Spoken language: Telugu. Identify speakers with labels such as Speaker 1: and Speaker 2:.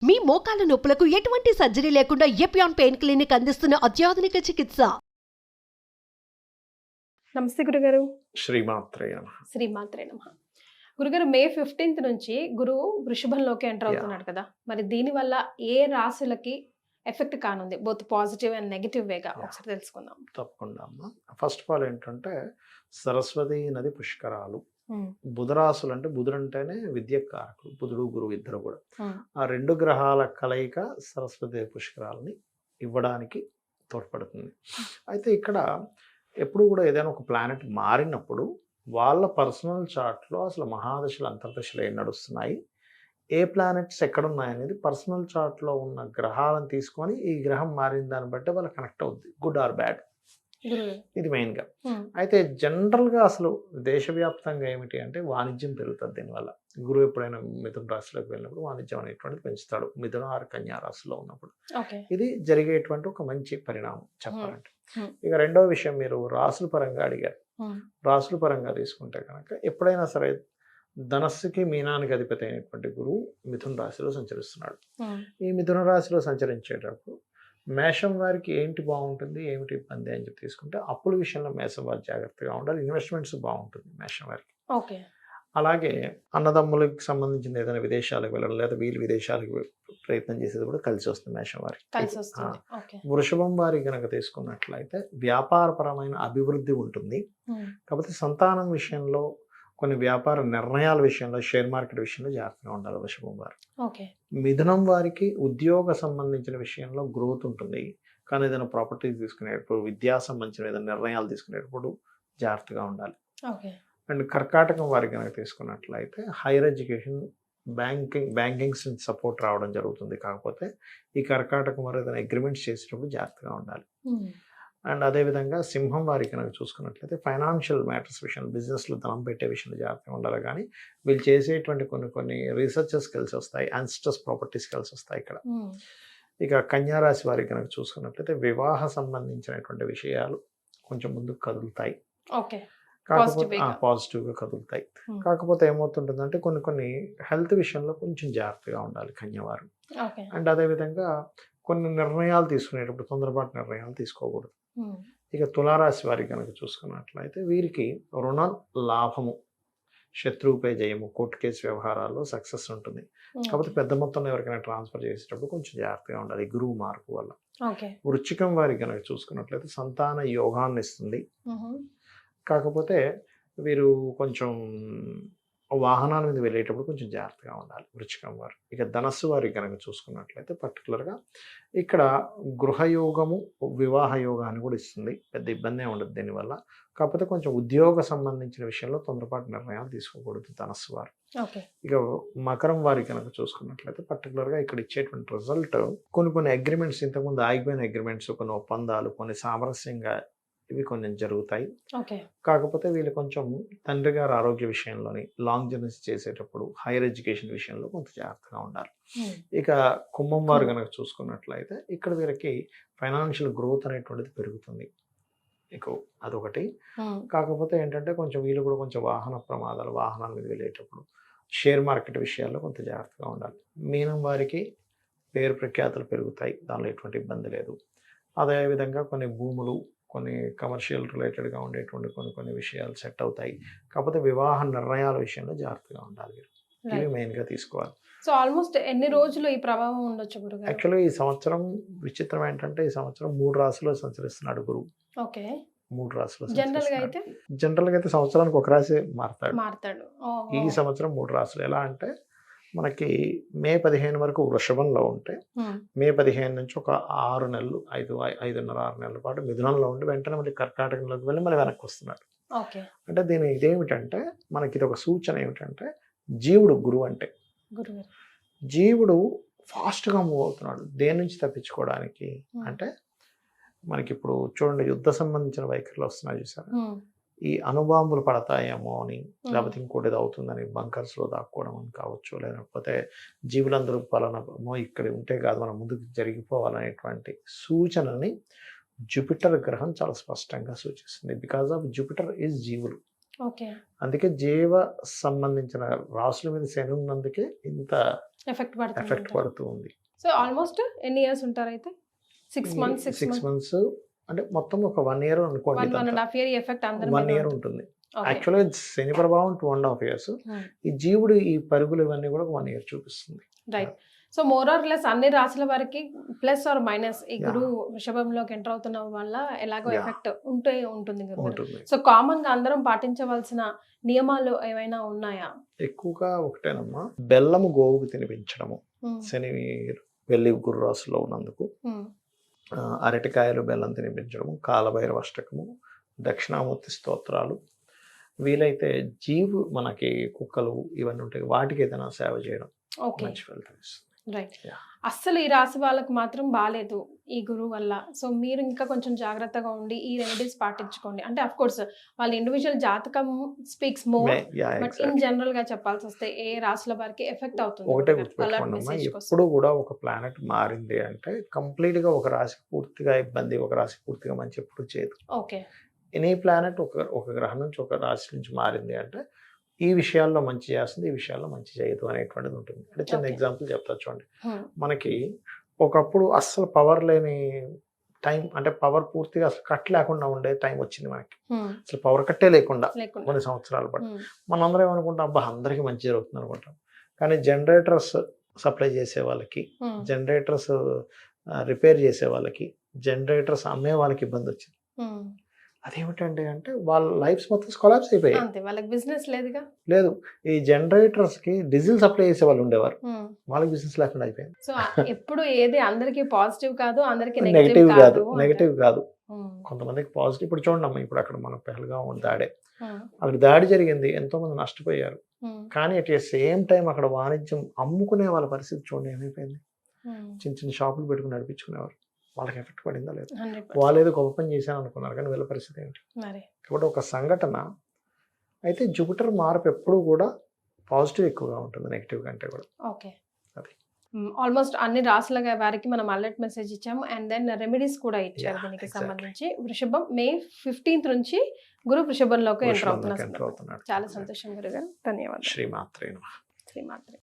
Speaker 1: మీ మోకాల నొప్పులకు ఎటువంటి సర్జరీ లేకుండా ఎపియాన్ పెయిన్ క్లినిక్ అందిస్తున్న అత్యాధునిక చికిత్స.
Speaker 2: నమస్తే గురుగారు.
Speaker 3: శ్రీమాత్రే నమః.
Speaker 2: శ్రీమాత్రే నమః. గురుగారు, మే 15 నుంచి గురువు వృషభంలోకి ఎంటర్ అవుతున్నాడు కదా, మరి దీనివల్ల ఏ రాశులకి ఎఫెక్ట్ కానుంది, బోత్ పాజిటివ్ అండ్ నెగిటివ్ వేగా ఒకసారి తెలుసుకుందాం.
Speaker 3: తప్పకుండా అమ్మా. ఫస్ట్ ఆఫ్ ఆల్ ఏంటంటే సరస్వతి నది పుష్కరాలు. బుధరాశులు అంటే బుధుడు అంటేనే విద్యకారకుడు, బుధుడు గురువు ఇద్దరు కూడా. ఆ రెండు గ్రహాల కలయిక సరస్వతి పుష్కరాలని ఇవ్వడానికి తోడ్పడుతుంది. అయితే ఇక్కడ ఎప్పుడు కూడా ఏదైనా ఒక ప్లానెట్ మారినప్పుడు వాళ్ళ పర్సనల్ చార్ట్లో అసలు మహాదశలు అంతర్దశలు ఏం నడుస్తున్నాయి, ఏ ప్లానెట్స్ ఎక్కడున్నాయనేది పర్సనల్ చార్ట్లో ఉన్న గ్రహాలను తీసుకొని ఈ గ్రహం మారిన దాన్ని బట్టి వాళ్ళు కనెక్ట్ అవుద్ది, గుడ్ ఆర్ బ్యాడ్. ఇది మెయిన్గా. అయితే జనరల్గా అసలు దేశవ్యాప్తంగా ఏమిటి అంటే వాణిజ్యం పెరుగుతుంది దీనివల్ల. గురువు ఎప్పుడైనా మిథున రాశిలోకి వెళ్ళినప్పుడు వాణిజ్యం అనేటువంటిది పెంచుతాడు, మిథున ఆరు కన్యా రాశిలో ఉన్నప్పుడు. ఇది జరిగేటువంటి ఒక మంచి పరిణామం చెప్పాలంటే. ఇక రెండో విషయం, మీరు రాసుల పరంగా అడిగారు. రాసుల పరంగా తీసుకుంటే కనుక ఎప్పుడైనా సరే ధనస్సుకి మీనానికి అధిపతి అయినటువంటి గురువు మిథున రాశిలో సంచరిస్తున్నాడు. ఈ మిథున రాశిలో సంచరించేటప్పుడు మేషం వారికి ఏంటి బాగుంటుంది, ఏమిటి ఇబ్బంది అని చెప్పి తీసుకుంటే అప్పుల విషయంలో మేషం వారు జాగ్రత్తగా ఉండాలి. ఇన్వెస్ట్మెంట్స్ బాగుంటుంది మేషం వారికి. అలాగే అన్నదమ్ములకు సంబంధించిన ఏదైనా విదేశాలకు వెళ్ళడం లేదా వీళ్ళు విదేశాలకు ప్రయత్నం చేసేది కూడా కలిసి వస్తుంది మేషం వారికి. వృషభం వారి కనుక తీసుకున్నట్లయితే వ్యాపారపరమైన అభివృద్ధి ఉంటుంది. కాకపోతే సంతానం విషయంలో, కొన్ని వ్యాపార నిర్ణయాల విషయంలో, షేర్ మార్కెట్ విషయంలో జాగ్రత్తగా ఉండాలి వృషభం వారు. మిథునం వారికి ఉద్యోగ సంబంధించిన విషయంలో గ్రోత్ ఉంటుంది, కానీ ఏదైనా ప్రాపర్టీస్ తీసుకునేటప్పుడు, విద్యా సంబంధించిన ఏదైనా నిర్ణయాలు తీసుకునేటప్పుడు జాగ్రత్తగా ఉండాలి. అండ్ కర్కాటకం వారికి కనుక తీసుకున్నట్లయితే హైయర్ ఎడ్యుకేషన్, బ్యాంకింగ్ సపోర్ట్ రావడం జరుగుతుంది. కాకపోతే ఈ కర్కాటకం వారు ఏదైనా అగ్రిమెంట్స్ చేసేటప్పుడు జాగ్రత్తగా ఉండాలి. అండ్ అదేవిధంగా సింహం వారికి కనుక చూసుకున్నట్లయితే ఫైనాన్షియల్ మ్యాటర్స్ విషయంలో, బిజినెస్లో ధనం పెట్టే విషయంలో జాగ్రత్తగా ఉండాలి. కానీ వీళ్ళు చేసేటువంటి కొన్ని రీసెర్చెస్ కలిసి వస్తాయి, యాన్స్టర్స్ ప్రాపర్టీస్ కలిసి వస్తాయి ఇక్కడ. ఇక కన్యారాశి వారికి కనుక చూసుకున్నట్లయితే వివాహ సంబంధించినటువంటి విషయాలు కొంచెం ముందుకు కదులుతాయి, కాకపోతే పాజిటివ్గా కదులుతాయి. కాకపోతే ఏమవుతుంటుందంటే కొన్ని హెల్త్ విషయంలో కొంచెం జాగ్రత్తగా ఉండాలి కన్యవారు. అండ్ అదేవిధంగా కొన్ని నిర్ణయాలు తీసుకునేటప్పుడు తొందరపాటు నిర్ణయాలు తీసుకోకూడదు. ఇక తులారాశి వారికి కనుక చూసుకున్నట్లయితే వీరికి రుణ లాభము, శత్రువుపై జయము, కోర్టు కేసు వ్యవహారాల్లో సక్సెస్ ఉంటుంది. కాకపోతే పెద్ద మొత్తంలో ఎవరికైనా ట్రాన్స్ఫర్ చేసేటప్పుడు కొంచెం జాగ్రత్తగా ఉండాలి గురువు మార్పు వల్ల. వృశ్చికం వారికి కనుక చూసుకున్నట్లయితే సంతాన యోగాన్ని ఇస్తుంది. కాకపోతే వీరు కొంచెం వాహనాల మీద వెళ్ళేటప్పుడు కొంచెం జాగ్రత్తగా ఉండాలి వృశ్చికం వారు. ఇక ధనస్సు వారికి కనుక చూసుకున్నట్లయితే పర్టికులర్గా ఇక్కడ గృహయోగము, వివాహ యోగాన్ని కూడా ఇస్తుంది. పెద్ద ఇబ్బంది ఉండదు దీనివల్ల. కాకపోతే కొంచెం ఉద్యోగ సంబంధించిన విషయంలో తొందరపాటు నిర్ణయాలు తీసుకోకూడదు ధనస్సు వారు. ఇక మకరం వారికి కనుక చూసుకున్నట్లయితే పర్టికులర్గా ఇక్కడ ఇచ్చేటువంటి రిజల్ట్ కొన్ని అగ్రిమెంట్స్, ఇంతకుముందు ఆగిపోయిన అగ్రిమెంట్స్, కొన్ని ఒప్పందాలు, కొన్ని సామరస్యంగా ఇవి కొన్ని జరుగుతాయి. కాకపోతే వీళ్ళు కొంచెం తండ్రి గారి ఆరోగ్య విషయంలోని, లాంగ్ జర్నీస్ చేసేటప్పుడు, హైయర్ ఎడ్యుకేషన్ విషయంలో కొంత జాగ్రత్తగా ఉండాలి. ఇక కుంభం వారు కనుక చూసుకున్నట్లయితే ఇక్కడ వీరికి ఫైనాన్షియల్ గ్రోత్ అనేటువంటిది పెరుగుతుంది ఎక్కువ, అదొకటి. కాకపోతే ఏంటంటే కొంచెం వీళ్ళు కూడా కొంచెం వాహన ప్రమాదాలు, వాహనాల మీద వెళ్ళేటప్పుడు, షేర్ మార్కెట్ విషయాల్లో కొంత జాగ్రత్తగా ఉండాలి. మీనం వారికి పేరు ప్రఖ్యాతులు పెరుగుతాయి, దానిలో ఎటువంటి ఇబ్బంది లేదు. అదేవిధంగా కొన్ని భూములు, కొన్ని కమర్షియల్ రిలేటెడ్గా ఉండేటువంటి కొన్ని విషయాలు సెట్ అవుతాయి. కాకపోతే వివాహ నిర్ణయాల విషయంలో జాగ్రత్తగా ఉండాలి. ఇవి మెయిన్గా తీసుకోవాలి.
Speaker 2: సో ఆల్మోస్ట్ ఎన్ని రోజులు ఈ ప్రభావం ఉండొచ్చు గురుగారు?
Speaker 3: యాక్చువల్గా ఈ సంవత్సరం విచిత్రం ఏంటంటే ఈ సంవత్సరం 3 రాశుల్లో సంచరిస్తున్నాడు గురువు. 3 రాశుల్లో. జనరల్గా అయితే సంవత్సరానికి ఒక రాశి మారుతాడు. ఈ సంవత్సరం 3 రాశులు. ఎలా అంటే మనకి మే 15 వరకు వృషభంలో ఉంటే, మే 15 నుంచి ఒక 6 నెలలు, 5.5-6 నెలల పాటు మిథునంలో ఉండి వెంటనే మళ్ళీ కర్కాటకంలోకి వెళ్ళి మళ్ళీ వెనక్కి వస్తున్నాడు. అంటే ఇదేమిటంటే మనకి ఇది ఒక సూచన ఏమిటంటే, జీవుడు గురువు అంటే జీవుడు ఫాస్ట్గా మూవ్ అవుతున్నాడు. దేని నుంచి తప్పించుకోవడానికి అంటే, మనకి ఇప్పుడు చూడండి యుద్ధ సంబంధించిన వైఖరిలో వస్తున్నాయి చూసారా, ఈ అణుబాంబులు పడతాయేమో అని, లేకపోతే ఇంకోటి ఏదో అవుతుందని బంకర్స్లో దాక్కోవడం అని కావచ్చు, లేకపోతే జీవులందరూ పలానా ఇక్కడ ఉంటే కాదు మనం ముందుకు జరిగిపోవాలనేటువంటి సూచనని జూపిటర్ గ్రహం చాలా స్పష్టంగా సూచిస్తుంది. బికాజ్ ఆఫ్ జూపిటర్ ఈజ్ జీవులు.
Speaker 2: ఓకే.
Speaker 3: అందుకే జీవ సంబంధించిన రాసుల మీద శని ఉన్నందుకే ఇంత
Speaker 2: ఎఫెక్ట్
Speaker 3: ఎఫెక్ట్
Speaker 2: పడుతుంది.
Speaker 3: పడుతూ ఉంది.
Speaker 2: సో ఆల్మోస్ట్ ఎన్ని ఇయర్స్ ఉంటారు అయితే? 6 months, 6
Speaker 3: 6
Speaker 2: months,
Speaker 3: మంత్స్ అంటే మొత్తం ఒక 1 year అనుకోండి.
Speaker 2: 1.5 year ఎఫెక్ట్ అందరి
Speaker 3: 1
Speaker 2: మీద
Speaker 3: year
Speaker 2: ఉంటుంది.
Speaker 3: ఉంటుంది. యాక్చువల్గా శని ప్రభావం 2.5 years. ఈ జీవుడు ఈ పరుగులు ఇవన్నీ కూడా 1 year చూపిస్తుంది.
Speaker 2: Right. So more or less అన్ని రాశుల వారికి ప్లస్ ఆర్ మైనస్ ఈ గురువు వృషభంలోకి ఎంటర్ అవుతున్న వల్ల ఎలాగో
Speaker 3: Yeah.
Speaker 2: ఎఫెక్ట్ ఉంటుంది గురుగారు.
Speaker 3: ఉంటుంది.
Speaker 2: సో కామన్ గా అందరం పాటించవలసిన నియమాలు ఏమైనా ఉన్నాయా?
Speaker 3: ఎక్కువగా ఒకటేనమ్మా, బెల్లము గోవుకు తినిపించడము. శని వెళ్ళి గురు రాశిలో ఉన్నందుకు అరటికాయలు బెల్లం తినిపించడము, కాలభైరవ అష్టకము, దక్షిణామూర్తి స్తోత్రాలు, వీలైతే జీవు మనకి కుక్కలు ఇవన్నీ ఉంటాయి వాటికి ఏదైనా సేవ చేయడం
Speaker 2: ఓకే.
Speaker 3: మంచి ఫలితం ఇస్తుంది.
Speaker 2: రైట్.
Speaker 3: Yeah.
Speaker 2: అస్సలు ఈ రాశి వాళ్ళకి మాత్రం బాగాలేదు ఈ గురువు వల్ల. సో మీరు ఇంకా కొంచెం జాగ్రత్తగా ఉండి ఈ రెమెడీస్ పాటించుకోండి. అంటే అఫ్ కోర్స్ వాళ్ళ ఇండివిజువల్ జాతకం speaks more,
Speaker 3: Yeah,
Speaker 2: but in
Speaker 3: exactly.
Speaker 2: General గా చెప్పాల్సి వస్తే ఏ రాశుల వారికి ఎఫెక్ట్ అవుతుంది?
Speaker 3: ఒకటే
Speaker 2: Alert
Speaker 3: గుర్తుపెట్టుకోండి అమ్మా,
Speaker 2: message కోసం.
Speaker 3: ఎప్పుడు కూడా ఒక ప్లానెట్ మారింది అంటే కంప్లీట్ గా ఒక రాశి పూర్తిగా ఇబ్బంది, ఒక రాశి పూర్తిగా మంచి ఎప్పుడు చేయదు.
Speaker 2: ఓకే.
Speaker 3: ఎనీ ప్లానెట్ ఒక గ్రహం నుంచి ఒక రాశి నుంచి మారింది అంటే ఈ విషయాల్లో మంచి చేస్తుంది, ఈ విషయాల్లో మంచి చేయదు అనేటువంటిది ఉంటుంది. అంటే చిన్న
Speaker 2: Okay.
Speaker 3: ఎగ్జాంపుల్ చెప్తా చూడండి. మనకి ఒకప్పుడు అస్సలు పవర్ లేని టైం, అంటే పవర్ పూర్తిగా అసలు కట్ లేకుండా ఉండే టైం వచ్చింది మనకి. అసలు పవర్ కట్టే లేకుండా
Speaker 2: లేకుండా.
Speaker 3: కొన్ని సంవత్సరాల పాటు మనందరం ఏమనుకుంటాం, అబ్బా అందరికీ మంచి జరుగుతుంది అనుకుంటాం. కానీ జనరేటర్స్ సప్లై చేసే వాళ్ళకి, జనరేటర్స్ రిపేర్ చేసే వాళ్ళకి, జనరేటర్స్ అమ్మే వాళ్ళకి ఇబ్బంది వచ్చింది. అదేమిటంటే అంటే వాళ్ళ లైఫ్స్ మొత్తం కొలాప్స్ అయిపోయాయి.
Speaker 2: అంతే, వాళ్ళకి బిజినెస్ లేదుగా.
Speaker 3: లేదు, ఈ జనరేటర్స్ కి డీజిల్ సప్లై చేసే వాళ్ళు ఉండేవారు, వాళ్ళకి బిజినెస్ లేకుండా అయిపోయింది.
Speaker 2: సో ఎప్పుడు ఏది అందరికి పాజిటివ్ కాదు, అందరికి
Speaker 3: నెగిటివ్
Speaker 2: నెగిటివ్
Speaker 3: కాదు,
Speaker 2: కాదు.
Speaker 3: నెగిటివ్ కాదు, కొంతమందికి పాజిటివ్. ఇప్పుడు చూడండి అమ్మా, ఇప్పుడు అక్కడ మన పెహల్గాం దాడే, అక్కడ దాడి జరిగింది, ఎంతో మంది నష్టపోయారు. కానీ అట్ సేమ్ టైం అక్కడ వాణిజ్యం అమ్ముకునే వాళ్ళ పరిస్థితి చూడండి ఏమైపోయింది. చిన్న చిన్న షాపులు పెట్టుకుని నడిపించుకునేవారు, వాళ్ళకి ఎఫెక్ట్ పడిందా లేదు? వాళ్ళు ఏదో గొప్ప పని చేశాను అనుకున్నారు, కానీ వీళ్ళ పరిస్థితి ఏంటి? కాబట్టి ఒక సంఘటన అయితే జూపిటర్ మార్పు ఎప్పుడు కూడా పాజిటివ్ ఎక్కువగా ఉంటుంది నెగిటివ్ కంటే కూడా.
Speaker 2: ఓకే.
Speaker 3: అది.
Speaker 2: ఆల్మోస్ట్ అన్ని రాసుల వారికి మనం అలర్ట్ మెసేజ్ ఇచ్చాము, అండ్ దెన్ రెమెడీస్ కూడా ఇచ్చారు
Speaker 3: Yeah,
Speaker 2: దీనికి
Speaker 3: exactly.
Speaker 2: సంబంధించి. వృషభం May 15th నుంచి గురు వృషభంలోకి ఎంటర్
Speaker 3: వృషభంలోకి enter
Speaker 2: అవుతున్నారు.
Speaker 3: అవుతున్నాడు.
Speaker 2: చాలా సంతోషం గురుగారు, ధన్యవాదాలు.
Speaker 3: శ్రీమాత్రే నమః.
Speaker 2: శ్రీమాత్రే.